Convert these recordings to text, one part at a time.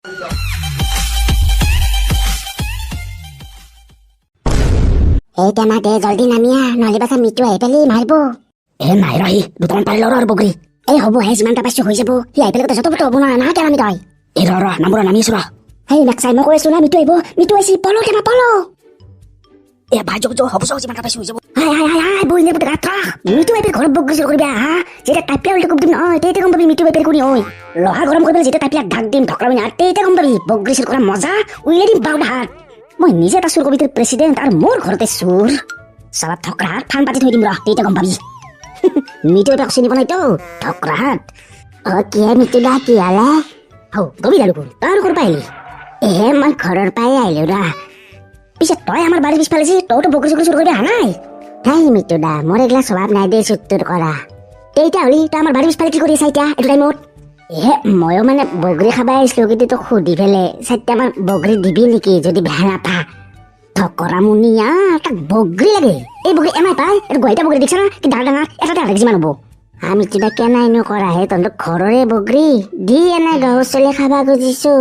এই টেমা দে জলদি নামিয়া নহলে পাছা মিটু আহি পেলি মাৰিব। নাই ৰহি দুটামান পাৰি লৰ বগৰী। এই হ'ব হে যিমানটা পাইছো হৈ যাব। সি আহি পেলাই যত হ'ব না না কেন আমি তই এই নামৰ নামিছো সেই নাকচাই মই কৈ আছো না মিটু আহিব। মিটু আহিছি পলো টেমা পলো। এ ভাই যোগ হ'ব সব যিমানটা পাইছো হৈ যাব। হাই বই নে গাত মিটু আহি ঘৰত বগৰী চুৰ কৰিবা হা যেটা টাইপলা উল্টা দিম নহয় তেতে গম পাবি মিটু আহি কৰি ঐ লহা গৰম কৰি যেটা টাইপলা ঢাক দিম ঢকৰামি না তেতে গম পাবি বগৰী চুৰ কৰা মজা উইলে দিম বাউডা হাত। মই নিজে এটা চুৰ কবিতাৰ প্ৰেচিডেণ্ট আৰু মোৰ ঘৰতে চুৰ চালা ঠকৰাহাত ফান পাতি থৈ দিম ৰ তেতিয়া গম পাবি। মিটু এটা চিনি বনাইতো ঠকৰাহাত। কি মিটু দা কি হালে হৌ গবি দালু তাৰ ঘৰ পাই আহিলি। মই ঘৰৰ পাই আহিলো ৰা। পিছে তই আমাৰ বাৰীৰ পিছফালে যে তইতো বগৰী চুৰ কৰিবি অহা নাই। হেই মিটু দা মোৰ এইগিলা স্বভাৱ নাই দে চুৰ কৰা। তেতিয়া হলি তই আমাৰ বাৰীৰ পিছফালে কি কৰি আছা এতিয়া এইটো টাইমত। ময়ো মানে বগৰী খাবাই আহিছিলো কিন্তু তোক সুধি পেলাই 4টামান বগৰী দিবি নেকি যদি বেয়া নাপা। ঠকৰা মুনিয়া তাক বগৰী লাগে। এই বগৰী এমাই পাই এইটো গহিটা বগৰী দেখিছা না কি ডাঙৰ ডাঙৰ এটাতে আধা কেজি মান হ'ব। আমি কিবা কেনাইনো কৰা হে তহঁতৰ ঘৰৰে বগৰী দি এনাই গাঁৱৰ চলি খাবা খুজিছো।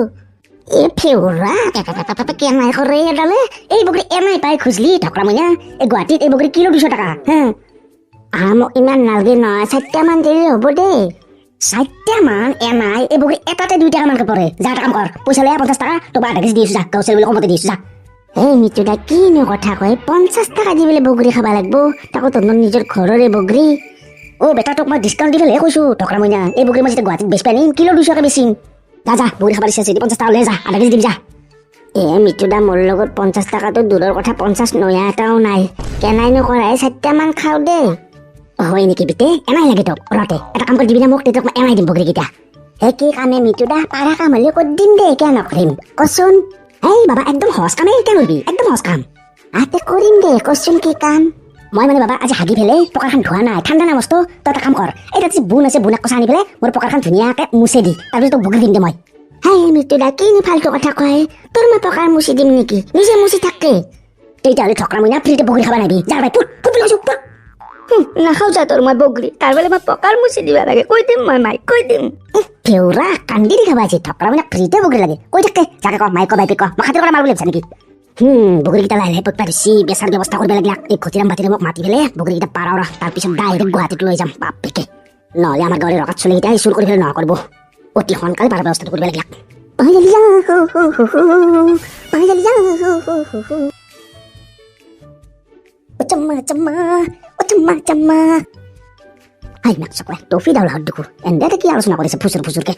এই ফেউৰা কেনাই কৰে এডালে এই বগৰী এমাই পাই খুজলি ঠকৰা মুনিয়া। এই গুৱাহাটীত এই বগৰী কিলো 200 টকা হা। মোক ইমান নালগে নহয় 4টামান দিলে হ'ব দেই। 4টামান এনাই এই বগৰী এটাতে 2 টাকা মানকে পৰে। যা এটা কাম কৰ পইচা লৈ 50 টাকা তোক আধা কেজি দিছো যা গাঁও চলি কমতে দিছো যা। এই মিটু দা কিনো কথা কয় 50 টাকা দি পেলাই বগৰী খাবা লাগব তাকো তহঁতৰ নিজৰ ঘৰৰে বগৰী। বেটা তোক মই ডিছকাউণ্ট দি পেলাই কৈছো ঠকৰা মইনা এই বগৰী মই যেতিয়া গুৱাহাটীত বেচ পাই নিম কিলো 200 কে বেচিম। যা বগৰী খাবা দিছে 50 টাকা লৈ যা আধা কেজি দিম যা। মিটু দা মোৰ লগত 50 টাকাটো দূৰৰ কথা 50 নয়া এটাও নাই কেনাইনো কৰাই 4টামান খাও দেই। হয় নেকি বিতে এনাই লাগে তোক ৰতে এটা কাম কৰি দিবি না মোক তেতিয়া মই এনাই দিম বগৰীকেইটা। কি কামে মিটু দা পাৰা কাম হ'লে ক'ত দিম দে কিয় নকৰিম কচোন। বাবা একদম সহজ কামে কিয় কৰিবি একদম সহজ কাম আতে কৰিম দে কচোন কি কাম। মই মানে বাবা আজি হাগি পেলাই পকাৰখন ধোৱা নাই ঠাণ্ডা নাই মস্ত তই এটা কাম কৰ এই তাত বুন আছে বুনাক কচা আনি পেলাই মোৰ পকাৰখন ধুনীয়াকে মুছে দি তাৰপিছত তোক বগৰী দিম দে মই। মিটু দা কিনো ফাল্টু কথা কয় তোৰ মই পকাৰ মুচি দিম নেকি নিজে মুচি থাকে। তেতিয়াহ'লে ঠকৰা মইনা ফ্ৰীতে বগৰী খাবা নাবি যাৰ ভাই নাখাও যা তোৰ মই বগৰী তাৰ বোলে মই পকাৰ মুচি দিবা লাগে কৈ দিম মই মাইক কৈ দিম। ফেউৰা কান্দি দি খাবা আজি ঠকৰা মইনা ফ্ৰীতে বগৰী লাগে কৈ থাকে যাকে ক মাইক বাইপে ক মই খাতিৰ কৰা মাৰিব লাগিছে নেকি। বগৰীকেইটা লাহে লাহে পটপা দিছি বেচাৰ ব্যৱস্থা কৰিব লাগিলাক। এই ঘটিৰাম বাতিৰে মোক মাতি পেলাই বগৰীকেইটা পাৰাও ৰ তাৰপিছত ডাইৰেক্ট গুৱাহাটীত লৈ যাম বাপেকে নহ'লে আমাৰ গাঁৱৰে ৰকাত চলিকেইটাই চুৰ কৰি পেলাই নকৰিব। অতি সোনকালে পাৰাৰ ব্যৱস্থাটো কৰিব লাগিলাক। টফি দাওলা দেখো এনে কি আলোচনা কৰিছে ফুচুৰ ফুচুৰকে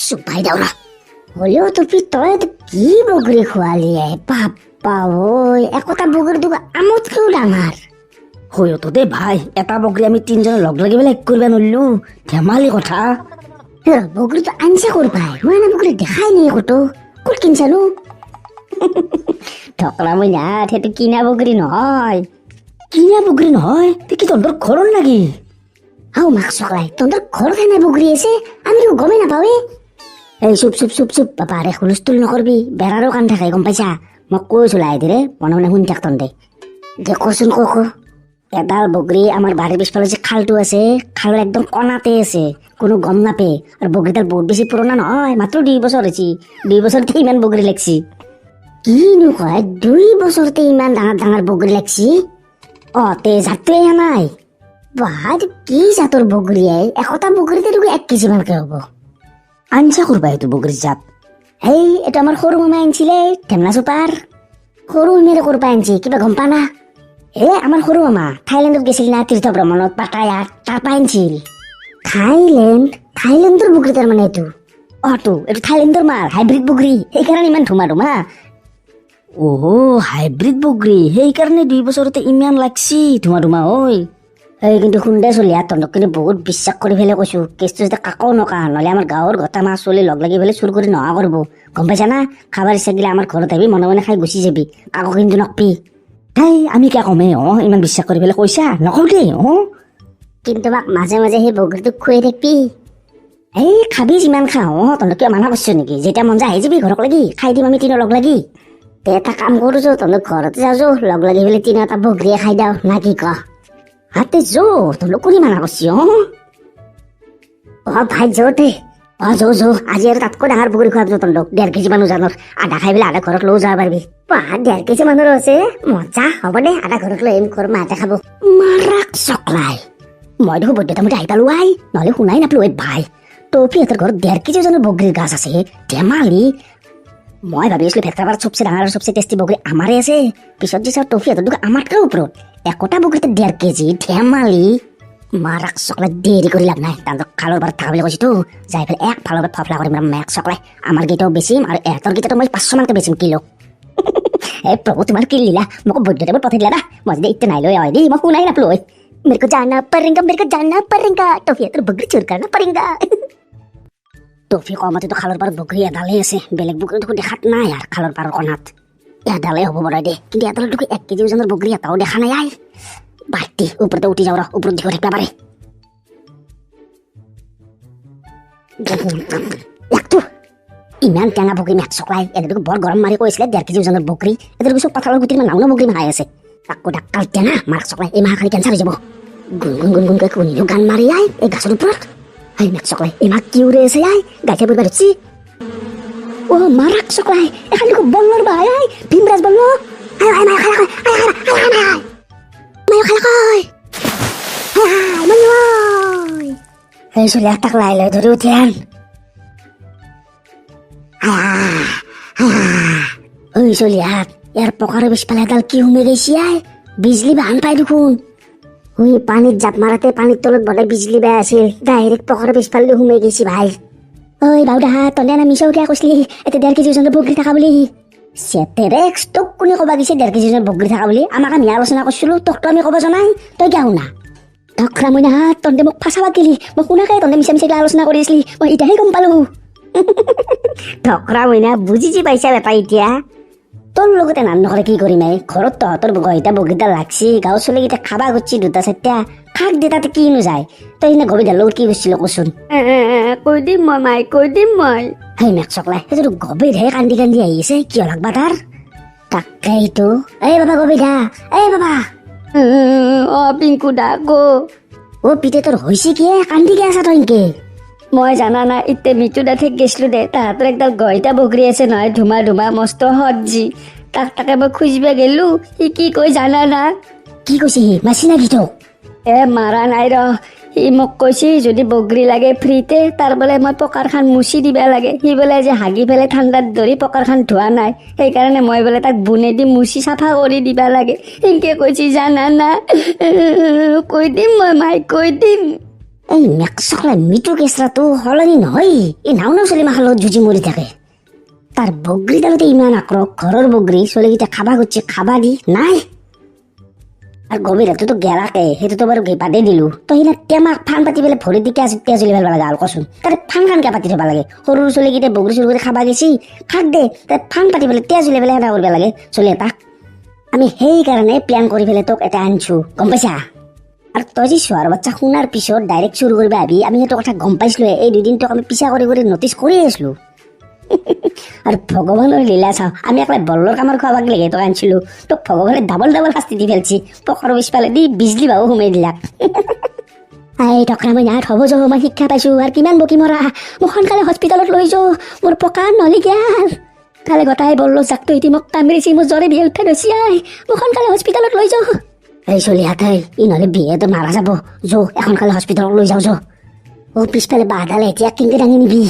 চুপাই দাওলা হলেও টফি তই কি বগৰী খোৱালি বাপ্পা ঐ একোটা বগৰী দুগা আমতকেও ডাঙৰ হয়তো দে ভাই এটা বগৰী আমি 3জনে লগ লাগি পেলাই কৰিব নোৱাৰিলো ধেমালি কথা। বগৰীটো আনছে কৰ পাই মই এনে বগৰী দেখাই নাই ক'তো ক'ত কিনছানো। ঠকৰা মই না সেইটো কিনা বগৰী নহয় কিনা বগৰী নহয় কি তহঁতৰ ঘৰৰ লাগি মাক চকলাই তহঁতৰ ঘৰত নাই বগৰী আছে আমিতো গমেই নাপাওঁৱে। এই চুপ চুপ চুপ চুপ বাবা ৰে হুলস্থুল নকৰবি বেৰাৰো কাম থাকে গম পাইছা। মই কৈছো লাহে ধীৰে মনে মনে শুনি থাক তহঁতে দে কচোন ক এডাল বগৰী আমাৰ বাৰীৰ পিছফালে যে খালটো আছে খালৰ একদম কণাতে আছে কোনো গম নাপে আৰু বগৰীডাল বহুত বেছি পুৰণা নহয় মাত্ৰ 2 বছৰ হৈছে 2 বছৰতে ইমান বগৰী লাগছি। কিনো কয় 2 বছৰতে ইমান ডাঙৰ ডাঙৰ বগৰী লাগছি। তে জাতটোৱে নাই বাদ কি জাতৰ বগৰী একোটা বগৰীতে 1 কেজি মানকে হ'ব। আনছা কৰবা এইটো বগৰীৰ জাত এইটো আমাৰ সৰু মামাই আনিছিলে ঢেমলা চোপাৰ সৰু মেৰে কৰবা আনছি কিবা গম পা না। আমাৰ সৰু মামা থাইলেণ্ডত গৈছিল না তীৰ্থ ভ্ৰমণত পাটায়াত তাৰ পৰা আনিছিল। থাইলেণ্ডৰ বগৰী তাৰমানে এইটো এইটো থাইলেণ্ডৰ মাল হাইব্ৰিড বগৰী সেইকাৰণে ইমান ধুমা ধুমা। হাইব্ৰিড বগৰী সেইকাৰণে 2 বছৰতে ইমান লাগছি ধুমা ধুমা কিন্তু শুনদে চলি তহঁতক কিন্তু বহুত বিশ্বাস কৰি পেলাই কৈছো কেছটো যাতে কাকো নকা নহ'লে আমাৰ গাঁৱৰ গোটা মাছ চলি লগ লাগি পেলাই চুৰ কৰি নহা কৰিব গম পাইছা না। খাবাৰ ইচ্ছা গিলে আমাৰ ঘৰত আহিবি মনে মনে খাই গুচি যাবি কাকো কিন্তু নকবি। আমি কিয় কমে ইমান বিশ্বাস কৰি পেলাই কৈছা নকওঁ দেই কিন্তু মাক মাজে মাজে সেই বগৰীটোক খুৱাই থাকিবি। খাবি যিমান খাওঁ তহঁতক কিয় মানা কৰিছো নেকি যেতিয়া মন যায় আহি যাবি ঘৰক লাগি খাই দিম আমি 3 লগ লাগি। এটা কাম কৰোঁ তহঁতক ঘৰতে যাওঁ লগ লাগি পেলাই 3 এটা বগৰীয়ে খাই দাও না কি ক হাতে তহঁতক কোনে মানা কৰিছি ভাই যতে যো আজি আৰু তাতকৈ ডাঙৰ পুখুৰী খোৱাব তন্দক 1.5 কেজি মান ওজনৰ আধা খাই পেলাই আধা ঘৰত লৈ যাব পাৰিবি 1.5 কেজি মানৰ আছে মজা হ'ব দে আধা ঘৰত লৈ আহিম ঘৰ মাতে খাব মাৰাক চকলাই মই দেখো বৈদ্যতামতে আহি পালো আই নহ'লে শুনাই নাপালো এই ভাই টফিহঁতৰ ঘৰত 1.5 কেজি ওজনৰ বগৰীৰ গাছ আছে ধেমালি মই ভাবি আছিলো ভেটৰাপাৰাত চবচে ডাঙৰ আৰু চবচে টেষ্টি বগৰী আমাৰে আছে পিছত যে চাওঁ টফিহঁতৰ দোকান আমাতকৈ ওপৰত একোটা বগৰীতে 1.5 কেজি ধেমালি মাৰাক চকলাই দেৰি কৰি লাভ নাই তাহাঁতক খালৰ পাৰত থকা বুলি কৈছোতো যাই পেলাই একফালৰ পৰা ফফলা কৰিম মেক চকলাই আমাৰ গেইটাও বেচিম আৰু এহঁতৰ গেইটাতো মই 500 মানকে বেচিম কিলো এই প্ৰভু তোমাৰ কি লীলা মোক বৈদ্যদেৱত পঠাই দিলা না মই যদি ইত্যা নাই লৈ আহি দেই মই শুনাই নাপালো मेरे को जाना पड़ेगा टॉफी तर बगरी चोर करना पड़ेगा टॉफी कमते तो खालर पार बगरी एडाले আছে বেলেগ বগৰী তো দেখাত নাই আর খালর পার কোনাত এডালে হবো বড় দে কিন্তু এডালে তো 1 কেজি ওজনের বগৰী এটাও দেখা নাই আই বাটি উপৰতে উঠি যাও ৰ উপৰ দিকে ৰেখা পাৰে লাগতো ইমান টেঙা বগৰী মেক চকলাই এদেৰ বৰ গৰম মাৰি কইছিলে 1.5 কেজি ওজনেৰ বগৰী এদেৰ কিছু পাথালৰ গুটিৰ নাও বগৰী মাই আছে তাকো ডাক্কাল টেঙা মাক চকলাই এই মাহ খালি ক্যান্সার হয়ে যাব গুন কে কোনিও গান মারি আই এই গাছের উপৰত এই মেক চকলাই এই মাহ কি উড়ে এসে আই গাছে বইবার হচ্ছি ও মারাক চকলাই এখানে খুব বল্লর ভাই আই ভীমরাজ বলল আয় আয় মায় খালা আয় মায় খালা কই আয় মায় এই চলে টাকলাই লই ধরে উঠেন ওই চলি হাত ইয়ার পকারে বেশ পালে এডাল কি হুমে গেছি আয় বিজলি বাহান পাই দেখুন ওই পানির জাপ মারাতে পানির তলত বলে বিজলি বেয়া আছিল ডাইরেক্ট পকারে বেশ পালে হুমে গেছি ভাই ওই বাউডা তনে না মিশাও কিয়া কইছলি এতে 1.5 কেজি ওজনের বগৰী থাকা বুলি সেতেৰেক তোক কোনে কবা দিছে 1.5 কেজি ওজনেৰ বগৰী থাকা বুলি আমাক আমি আলোচনা করছিলো তোক তো আমি কব জনাই তই কিয়া শুনা তখরা মই না তন্দে মোক ফাঁসাবা গেলি মই শুনাকে তন্দে মিছা মিছা আলোচনা কৰি আছিলি মই ইটাহে গম পালো তখরা মই না বুঝিছি পাইছা বেটা এতিয়া তোর লগতে নান নকরে কি করিম এই ঘরত তহতর গইটা বগিটা লাগছি গাঁও চলে গিটা খাবা করছি 2টা 4টা খাক দে তাতে কিনো যায় তই না গবিদার লগত কি করছিল কচোন কই দিম মই মাই কই দিম মই হেই মেক চকলাই সেইটো গবির হে কান্দি কান্দি আহিছে কিয় লাগবা তার তাকেইতো এই বাবা গবিদা এই বাবা ও পিংকু দা গো ও পিতে তোর হইছে কি কান্দি গে আছা তইকে মই জানা না ইতে মিটু দা থেকে গেছলো দে তাহাঁতৰ একডাল গইটা বগৰী আছে নহয় ধুমা ধুমা মস্ত সজ্জি তাকে মই খুঁজিবা গেলো সি কি কই জানা না কি কৈছে সি মাছি নাকি তোক মাৰা নাই ৰ সি মোক কৈছে যদি বগৰী লাগে ফ্ৰীতে তাৰ বোলে মই পকাৰখান মুচি দিবা লাগে সি বোলে যে হাগি পেলাই ঠাণ্ডাত ধৰি পকাৰখান ধোৱা নাই সেইকাৰণে মই বোলে তাক বুনে দি মুচি চাফা কৰি দিবা লাগে সেনকে কৈছে জানা না কৈ দিম মই মাই কৈ দিম এই মেক চকলাই মিটু কেঁচৰাটো সলনি নহয় এই নাও চলি মাখাৰ লগত যুঁজি মৰি থাকে তাৰ বগৰীডালতে ইমান আক্ৰক ঘৰৰ বগৰী চলিকেইটা খাবা কৰছে খাবা দি নাই আৰ গভীৰতো তো গেলাকে সেইটো তো বাৰু বাদে দিলো তো সিনা টেমাক ফান পাতি পেলাই ভৰি দিকে আছে তেজ উলিয়াব লাগে আল কচোন তাৰে ফান খানকে পাতি থব লাগে সৰু চলিকেইটা বগৰী চুৰি কৰি খাবা গেছি খাক দে তাত ফান পাতি পেলাই তেজ উলিয়াই পেলাই সেনা কৰিব লাগে চলি এটাক আমি সেইকাৰণে প্লেন কৰি পেলাই তোক এটা আনছো গম পাইছা আর তই যে শোয়ার বাচ্চা শুনার পিছত ডাইরেক্ট শুরু করবে ভাবি আমি সেইটো কথা গম পাইছিলো এই 2 দিন তোক আমি পিছা কৰি কৰি নটিচ কৰি আছিলো আর ভগবানের লীলা চাও আমি একলাই বল্লর কামার খাওয়াবাক লেগে তোকে আনছিল তোক ভগবানের ডাবল শাস্তি দি ফেলছি পকর বিষ পালে দি বিজলি বাবু সোমাই দিলাক এই টকৰা মই নাট হ'ব যাব মই শিক্ষা পাইছো আর কিমান বকি মরা মোক সোনকালে হস্পিটালত লৈ যাও মোর পকার নলি গেল কালে গটাই বল্লো জাকটো ইতি মোক কামৰিছি মোৰ জ্বৰে বিয়ে উঠে ৰছি আই মোক সোনকালে হস্পিটালত লৈ যাও এই চলি হাতে ই নহলে বিয়ে তো মারা যাব যো এখন কালে হস্পিটালত লৈ যাও যো ও পিছফালে বাঁহডাল এতিয়া কিনকে দাঙি নিবি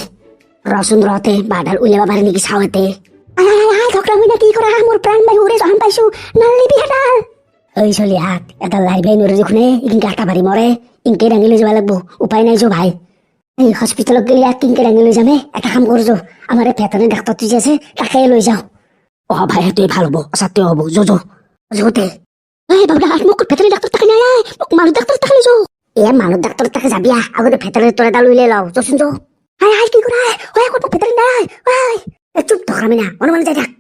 রসুন রতে বাঁহডাল উলিয়াব পারে নেকি চাওয়াতে ঠকরা মই না কি করা মোর প্রাণ বাই উড়ে যখন পাইছো নালিবি হেডাল ওই চলি হাত এটা লাইভাই নরে দেখুনে ইনকে আটা ভারি মরে ইনকে দাঙি লৈ যাব লাগবো উপায় নাই যো ভাই এই হস্পিটালত গেলে আর কিনকে দাঙি লৈ যামে এটা কাম করছো আমার ভেতরের ডাক্তার তুই আছে তাকে লৈ যাও ও ভাই তুই ভাল হবো সাথে হবো যো যো যোতে এই বাবুদা মোক ভেতরের ডাক্তার তাকে নাই মোক মানুষ ডাক্তার তাকে লৈ যাও এ মানুষ ডাক্তার তাকে যাবি আগতে ভেতরের তোরে ডাল উইলে লও যোসুন যো হাই হাই কি করে ওই এখন ভেতরে নাই ওই চুপ তো আমি না মনে মনে যাই থাক